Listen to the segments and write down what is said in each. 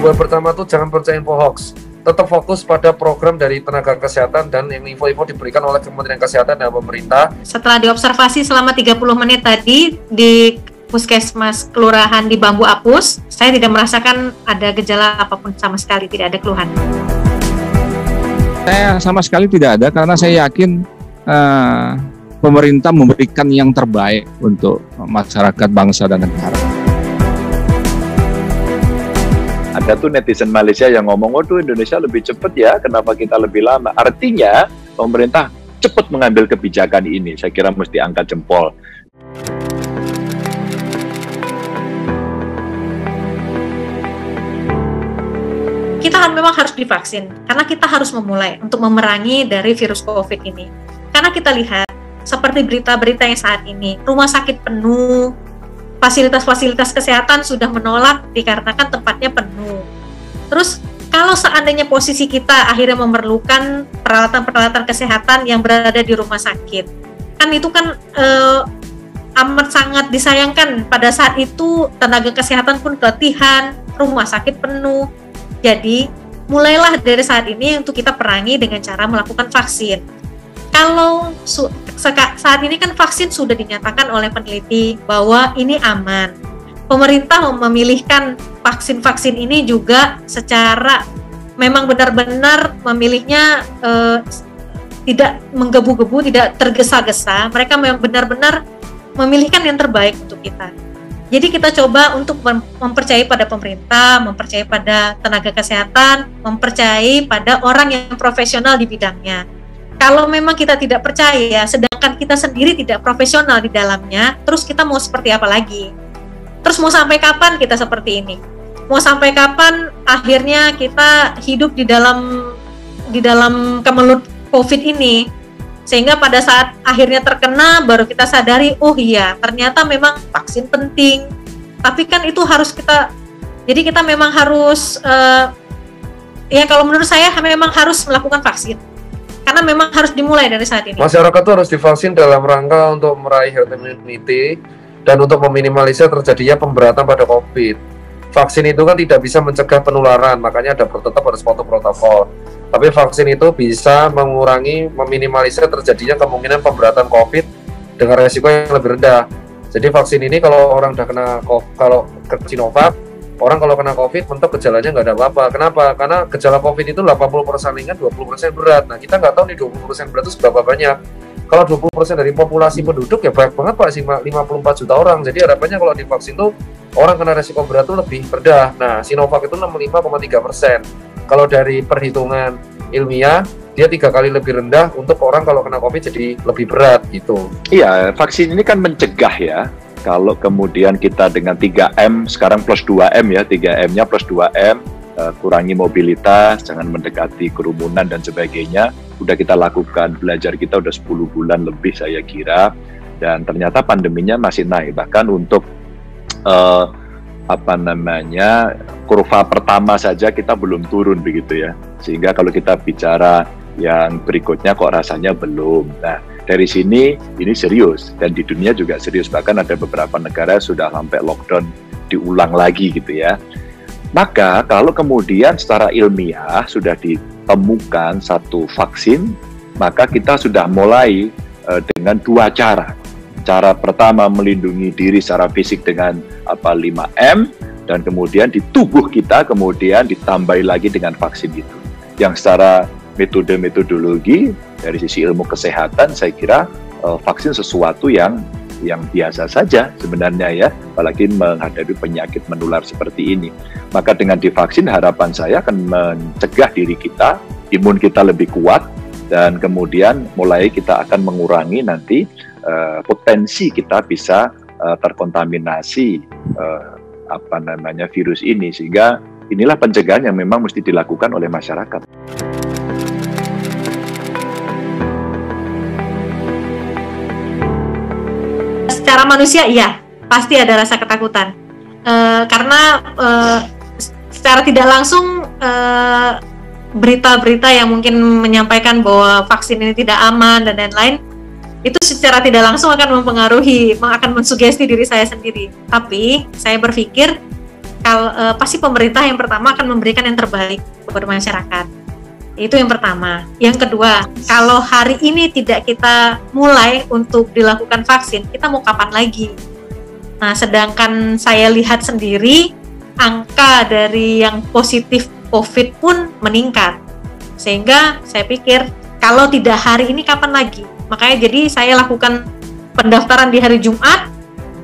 Himbauan pertama tuh jangan percaya info hoax. Tetap fokus pada program dari tenaga kesehatan dan yang info-info diberikan oleh Kementerian Kesehatan dan pemerintah. Setelah diobservasi selama 30 menit tadi di Puskesmas Kelurahan di Bambu Apus, saya tidak merasakan ada gejala apapun sama sekali, tidak ada keluhan. Saya sama sekali tidak ada karena saya yakin pemerintah memberikan yang terbaik untuk masyarakat, bangsa, dan negara. Ada tuh netizen Malaysia yang ngomong, oh tuh Indonesia lebih cepat ya, kenapa kita lebih lama? Artinya pemerintah cepat mengambil kebijakan ini. Saya kira mesti angkat jempol. Kita memang harus divaksin, karena kita harus memulai untuk memerangi dari virus COVID ini. Karena kita lihat, seperti berita-berita yang saat ini, rumah sakit penuh, fasilitas-fasilitas kesehatan sudah menolak dikarenakan tempatnya penuh. Terus, kalau seandainya posisi kita akhirnya memerlukan peralatan-peralatan kesehatan yang berada di rumah sakit, kan itu kan amat sangat disayangkan. Pada saat itu, tenaga kesehatan pun keletihan, rumah sakit penuh. Jadi, mulailah dari saat ini untuk kita perangi dengan cara melakukan vaksin. Kalau saat ini kan vaksin sudah dinyatakan oleh peneliti bahwa ini aman. Pemerintah memilihkan vaksin-vaksin ini juga secara memang benar-benar memilihnya tidak menggebu-gebu, tidak tergesa-gesa. Mereka memang benar-benar memilihkan yang terbaik untuk kita. Jadi kita coba untuk mempercayai pada pemerintah, mempercayai pada tenaga kesehatan, mempercayai pada orang yang profesional di bidangnya. Kalau memang kita tidak percaya, sedangkan kita sendiri tidak profesional di dalamnya, terus kita mau seperti apa lagi? Terus mau sampai kapan kita seperti ini? Mau sampai kapan akhirnya kita hidup di dalam kemelut COVID ini? Sehingga pada saat akhirnya terkena, baru kita sadari, oh iya, ternyata memang vaksin penting. Tapi kan itu harus jadi kita memang harus, ya kalau menurut saya memang harus melakukan vaksin. Karena memang harus dimulai dari saat ini. Masyarakat itu harus divaksin dalam rangka untuk meraih herd immunity dan untuk meminimalisir terjadinya pemberatan pada COVID. Vaksin itu kan tidak bisa mencegah penularan, makanya tetap harus patuh protokol. Tapi vaksin itu bisa mengurangi, meminimalisir terjadinya kemungkinan pemberatan COVID dengan resiko yang lebih rendah. Jadi vaksin ini kalau orang udah kalau ke Sinovac, orang kalau kena COVID mentok gejalanya nggak ada apa-apa. Kenapa? Karena gejala COVID itu 80% ringan, 20% berat. Nah kita nggak tahu nih 20% berat itu seberapa banyak. Kalau 20% dari populasi penduduk ya banyak banget Pak, 54 juta orang. Jadi harapannya kalau divaksin tuh orang kena resiko berat tuh lebih rendah. Nah Sinovac itu 65,3%. Kalau dari perhitungan ilmiah, dia 3 kali lebih rendah untuk orang kalau kena COVID jadi lebih berat gitu. Iya, vaksin ini kan mencegah ya. Kalau kemudian kita dengan 3M, sekarang plus 2M ya, 3M-nya plus 2M, kurangi mobilitas, jangan mendekati kerumunan dan sebagainya. Udah kita lakukan, belajar kita udah 10 bulan lebih saya kira. Dan ternyata pandeminya masih naik, bahkan untuk kurva pertama saja kita belum turun begitu ya, sehingga kalau kita bicara yang berikutnya kok rasanya belum. Nah dari sini ini serius dan di dunia juga serius, bahkan ada beberapa negara sudah sampai lockdown diulang lagi gitu ya. Maka kalau kemudian secara ilmiah sudah ditemukan satu vaksin, maka kita sudah mulai dengan 2 cara. Cara pertama melindungi diri secara fisik dengan 5M, dan kemudian di tubuh kita kemudian ditambahi lagi dengan vaksin itu. Yang secara metodologi dari sisi ilmu kesehatan saya kira vaksin sesuatu yang biasa saja sebenarnya ya, apalagi menghadapi penyakit menular seperti ini. Maka dengan divaksin harapan saya akan mencegah diri kita, imun kita lebih kuat, dan kemudian mulai kita akan mengurangi nanti potensi kita bisa terkontaminasi virus ini, sehingga inilah pencegahan yang memang mesti dilakukan oleh masyarakat. Secara manusia iya, pasti ada rasa ketakutan. Karena secara tidak langsung berita-berita yang mungkin menyampaikan bahwa vaksin ini tidak aman dan lain-lain, itu secara tidak langsung akan mempengaruhi, akan mensugesti diri saya sendiri. Tapi saya berpikir pasti pemerintah yang pertama akan memberikan yang terbaik kepada masyarakat. Itu yang pertama. Yang kedua, kalau hari ini tidak kita mulai untuk dilakukan vaksin, kita mau kapan lagi? Nah, sedangkan saya lihat sendiri, angka dari yang positif COVID pun meningkat. Sehingga saya pikir, kalau tidak hari ini, kapan lagi? Makanya jadi saya lakukan pendaftaran di hari Jumat,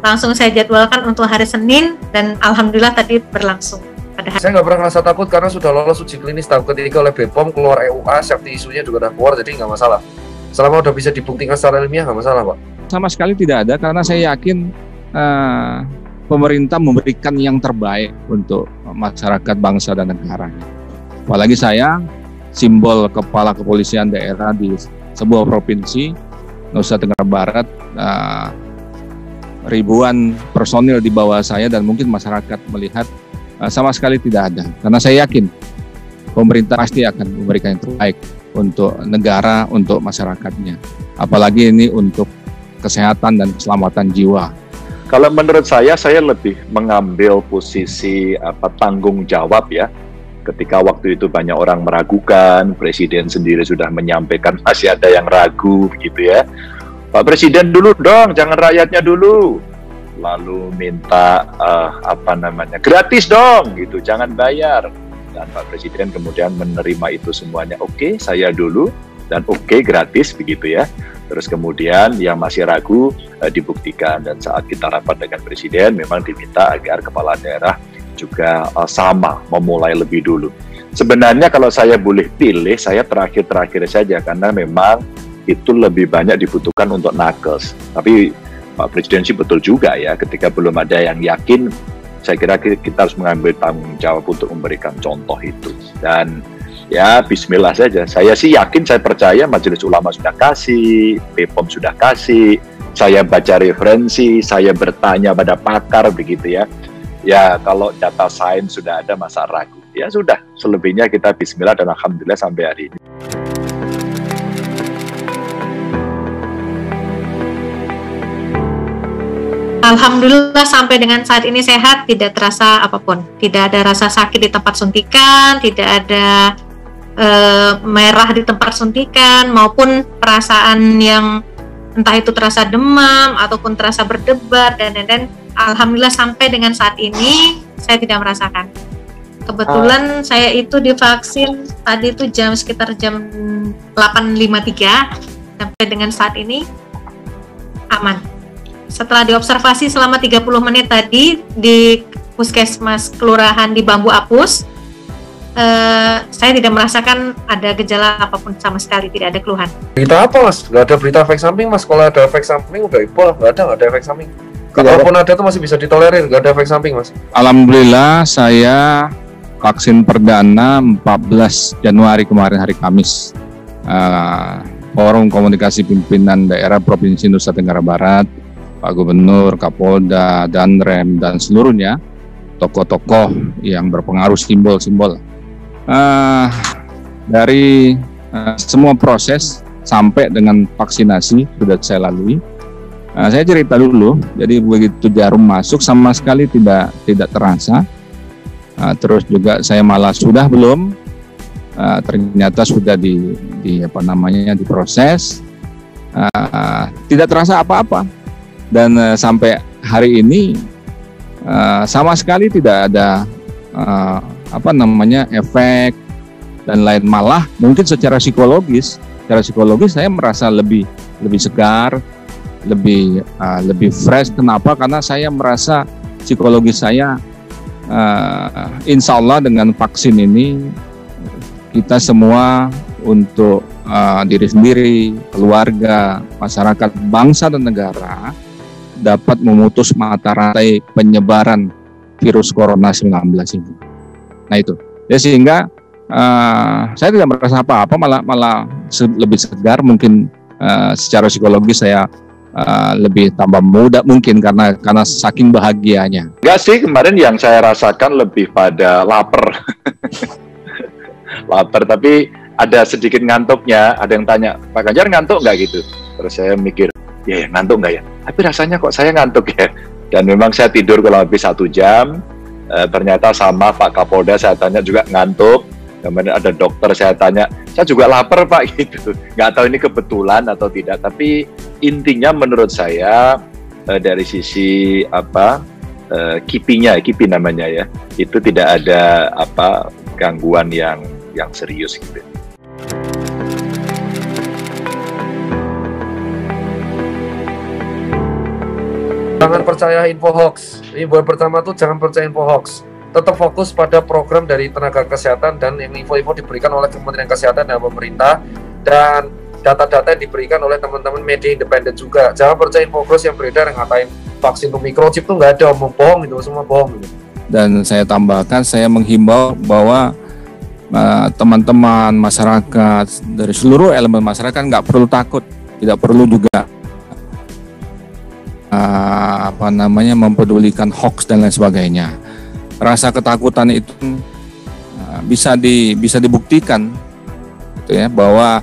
langsung saya jadwalkan untuk hari Senin, dan alhamdulillah tadi berlangsung. Saya nggak pernah merasa takut karena sudah lolos uji klinis tahap ketiga oleh BPOM, keluar EUA, safety isunya juga udah keluar, jadi nggak masalah. Selama udah bisa dibuktikan secara ilmiah nggak masalah, Pak. Sama sekali tidak ada, karena saya yakin pemerintah memberikan yang terbaik untuk masyarakat, bangsa, dan negara. Apalagi saya, simbol kepala kepolisian daerah di sebuah provinsi, Nusa Tenggara Barat, ribuan personil di bawah saya, dan mungkin masyarakat melihat sama sekali tidak ada, karena saya yakin pemerintah pasti akan memberikan yang terbaik untuk negara, untuk masyarakatnya, apalagi ini untuk kesehatan dan keselamatan jiwa. Kalau menurut saya lebih mengambil posisi tanggung jawab ya. Ketika waktu itu banyak orang meragukan, Presiden sendiri sudah menyampaikan masih ada yang ragu gitu ya. Pak Presiden dulu dong, jangan rakyatnya dulu. Lalu minta gratis dong gitu, jangan bayar. Dan Pak Presiden kemudian menerima itu semuanya, oke, saya dulu, dan oke, gratis begitu ya. Terus kemudian yang masih ragu dibuktikan, dan saat kita rapat dengan Presiden memang diminta agar kepala daerah juga sama, memulai lebih dulu. Sebenarnya kalau saya boleh pilih, saya terakhir saja, karena memang itu lebih banyak dibutuhkan untuk nakes. Tapi Pak Presiden sih betul juga ya, ketika belum ada yang yakin, saya kira kita harus mengambil tanggung jawab untuk memberikan contoh itu. Dan ya bismillah saja, saya sih yakin, saya percaya Majelis Ulama sudah kasih, BPOM sudah kasih, saya baca referensi, saya bertanya pada pakar begitu ya. Ya kalau data sains sudah ada, masa ragu? Ya sudah, selebihnya kita bismillah, dan alhamdulillah sampai hari ini. Alhamdulillah sampai dengan saat ini sehat, tidak terasa apapun, tidak ada rasa sakit di tempat suntikan, tidak ada merah di tempat suntikan, maupun perasaan yang entah itu terasa demam ataupun terasa berdebar dan alhamdulillah sampai dengan saat ini saya tidak merasakan. Kebetulan saya itu divaksin tadi itu sekitar jam 8.53, sampai dengan saat ini aman. Setelah diobservasi selama 30 menit tadi di Puskesmas Kelurahan di Bambu Apus, saya tidak merasakan ada gejala apapun sama sekali, tidak ada keluhan. Berita apa, Mas? Nggak ada berita efek samping, Mas. Kalau ada efek samping udah ipoh, nggak ada efek samping. Kalaupun ada tuh masih bisa ditolerir, nggak ada efek samping, Mas. Alhamdulillah saya vaksin perdana 14 Januari kemarin, hari Kamis. Forum Komunikasi Pimpinan Daerah Provinsi Nusa Tenggara Barat, Pak Gubernur, Kapolda, Danrem, dan seluruhnya tokoh-tokoh yang berpengaruh, simbol-simbol. Dari semua proses sampai dengan vaksinasi sudah saya lalui. Saya cerita dulu, jadi begitu jarum masuk sama sekali tidak terasa. Terus juga saya malah sudah belum, ternyata sudah diproses, tidak terasa apa-apa. Dan sampai hari ini sama sekali tidak ada efek dan lain, malah mungkin secara psikologis saya merasa lebih segar, lebih fresh. Kenapa? Karena saya merasa psikologis saya insya Allah dengan vaksin ini kita semua untuk diri sendiri, keluarga, masyarakat, bangsa dan negara dapat memutus mata rantai penyebaran virus corona 19 ini. Nah itu, ya sehingga saya tidak merasa apa-apa, malah lebih segar. Mungkin secara psikologis saya lebih tambah muda mungkin karena saking bahagianya. Enggak sih, kemarin yang saya rasakan lebih pada lapar. Lapar, tapi ada sedikit ngantuknya. Ada yang tanya, Pak Ganjar ngantuk nggak gitu? Terus saya mikir, ya ngantuk nggak ya? Tapi rasanya kok saya ngantuk ya. Dan memang saya tidur kalau habis 1 jam, Ternyata sama Pak Kapolda saya tanya juga ngantuk. Kemudian ada dokter saya tanya, saya juga lapar Pak gitu. Nggak tahu ini kebetulan atau tidak. Tapi intinya menurut saya dari sisi KIPI namanya ya, itu tidak ada gangguan yang serius gitu. Jangan percaya info hoax. Info pertama tuh jangan percaya info hoax. Tetap fokus pada program dari tenaga kesehatan dan info-info diberikan oleh Kementerian Kesehatan dan pemerintah, dan data-data yang diberikan oleh teman-teman media independen juga. Jangan percaya info hoax yang beredar yang ngatain vaksin untuk microchip tuh nggak ada, omong bohong itu, semua bohong gitu. Dan saya tambahkan, saya menghimbau bahwa teman-teman masyarakat dari seluruh elemen masyarakat nggak perlu takut, tidak perlu juga mempedulikan hoax dan lain sebagainya. Rasa ketakutan itu bisa dibuktikan, gitu ya, bahwa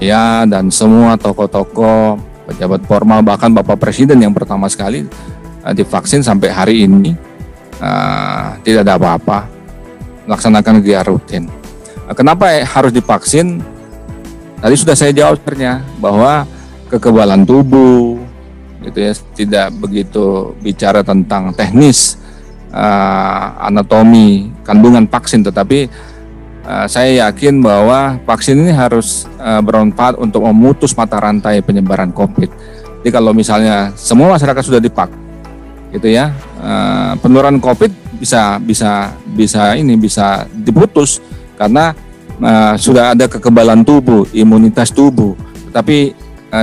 ya dan semua tokoh-tokoh, pejabat formal, bahkan Bapak Presiden yang pertama sekali divaksin sampai hari ini tidak ada apa-apa, melaksanakan kegiatan rutin. Kenapa harus divaksin? Tadi sudah saya jawab sebenarnya, bahwa kekebalan tubuh, gitu ya, tidak begitu bicara tentang teknis anatomi kandungan vaksin, tetapi saya yakin bahwa vaksin ini harus bermanfaat untuk memutus mata rantai penyebaran COVID. Jadi kalau misalnya semua masyarakat sudah divaksin, gitu ya, penularan COVID bisa diputus karena sudah ada kekebalan tubuh, imunitas tubuh. Tetapi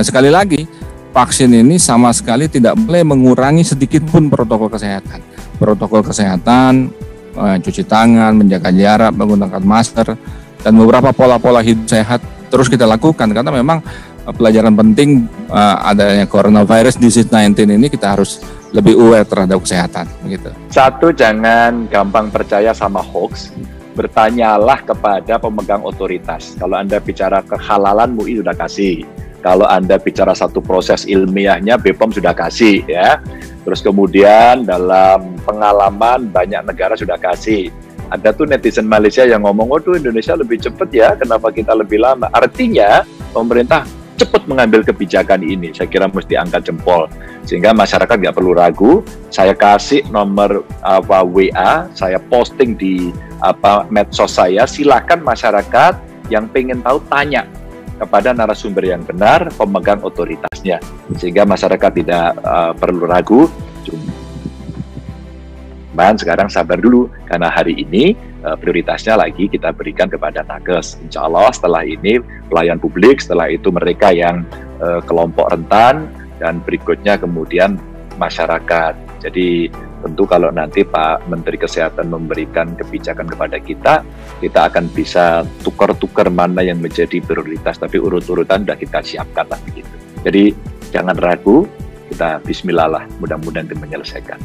sekali lagi, vaksin ini sama sekali tidak boleh mengurangi sedikit pun protokol kesehatan. Protokol kesehatan, cuci tangan, menjaga jarak, menggunakan masker, dan beberapa pola-pola hidup sehat terus kita lakukan, karena memang pelajaran penting adanya coronavirus disease 19 ini, kita harus lebih aware terhadap kesehatan gitu. Satu, jangan gampang percaya sama hoax. Bertanyalah kepada pemegang otoritas. Kalau Anda bicara kehalalan, MUI sudah kasih. Kalau Anda bicara satu proses ilmiahnya, BPOM sudah kasih ya. Terus kemudian dalam pengalaman banyak negara sudah kasih. Ada tuh netizen Malaysia yang ngomong, waduh Indonesia lebih cepat ya, kenapa kita lebih lama? Artinya pemerintah cepat mengambil kebijakan ini. Saya kira mesti angkat jempol. Sehingga masyarakat nggak perlu ragu. Saya kasih nomor WA, saya posting di medsos saya. Silakan masyarakat yang pengen tahu tanya kepada narasumber yang benar, pemegang otoritasnya, sehingga masyarakat tidak perlu ragu. Cuman sekarang sabar dulu, karena hari ini prioritasnya lagi kita berikan kepada nakes. Insya Allah setelah ini pelayan publik, setelah itu mereka yang kelompok rentan, dan berikutnya kemudian masyarakat. Jadi tentu kalau nanti Pak Menteri Kesehatan memberikan kebijakan kepada kita akan bisa tukar-tukar mana yang menjadi prioritas, tapi urut-urutan sudah kita siapkan lah begitu. Jadi jangan ragu, kita bismillah lah, mudah-mudahan kita menyelesaikan.